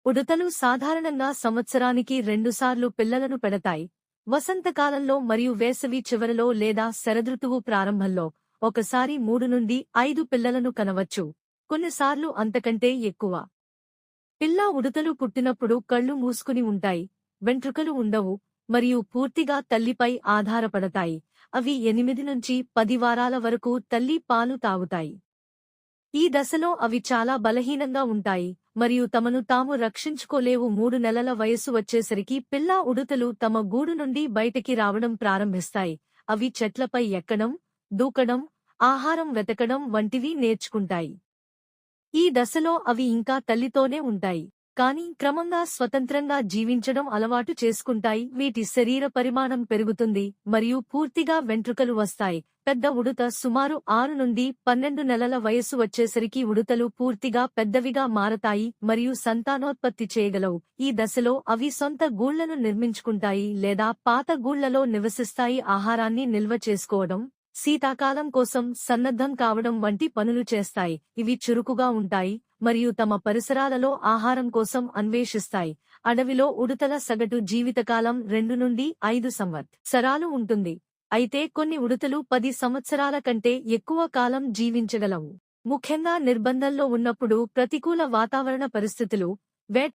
ఉడతలు సాధారణంగా సంవత్సరానికి రెండుసార్లు పిల్లలను పెడతాయి. వసంతకాలంలో మరియు వేసవి చివరలో లేదా శరదృతువు ప్రారంభంలో ఒకసారి 3 నుండి 5 పిల్లలను కనవచ్చు. కొన్నిసార్లు అంతకంటే ఎక్కువ. పిల్ల ఉడతలు పుట్టినప్పుడు కళ్ళు మూసుకుని ఉంటాయి, వెంట్రుకలు ఉండవు మరియు పూర్తిగా తల్లిపై ఆధారపడతాయి. అవి 8 నుంచి 10 వారాల వరకు తల్లి పాలు తాగుతాయి. ఈ దశలో అవి చాలా బలహీనంగా ఉంటాయి మరియు తమను తాము రక్షించుకోలేవు. 3 నెలల వయస్సు వచ్చేసరికి పిల్ల ఉడతలు తమ గూడు నుండి బయటికి రావడం ప్రారంభిస్తాయి. అవి చెట్లపై ఎక్కడం, దూకడం, ఆహారం వెతకడం వంటివి నేర్చుకుంటాయి. ఈ దశలో అవి ఇంకా తల్లితోనే ఉంటాయి, కానీ క్రమంగా స్వతంత్రంగా జీవించడం అలవాటు చేసుకుంటాయి. వీటి శరీర పరిమాణం పెరుగుతుంది మరియు పూర్తిగా వెంట్రుకలు వస్తాయి. పెద్ద ఉడుత సుమారు 6 నుండి 12 నెలల వయస్సు వచ్చేసరికి ఉడుతలు పూర్తిగా పెద్దవిగా మారతాయి మరియు సంతానోత్పత్తి చేయగలవు. ఈ దశలో అవి సొంత గూళ్లను నిర్మించుకుంటాయి లేదా పాత గూళ్లలో నివసిస్తాయి. ఆహారాన్ని నిల్వ చేసుకోవడం, శీతాకాలం కోసం సన్నద్ధం కావడం వంటి పనులు చేస్తాయి. ఇవి చురుకుగా ఉంటాయి మరియు తమ పరిసరాలలో ఆహారం కోసం అన్వేషిస్తాయి. అడవిలో ఉడుతల సగటు జీవితకాలం 2 నుండి 5 సంవత్సరాలు ఉంటుంది. అయితే కొన్ని ఉడుతలు 10 సంవత్సరాల కంటే ఎక్కువ కాలం జీవించగలవు. ముఖ్యంగా నిర్బంధంలో ఉన్నప్పుడు ప్రతికూల వాతావరణ పరిస్థితులు, వేట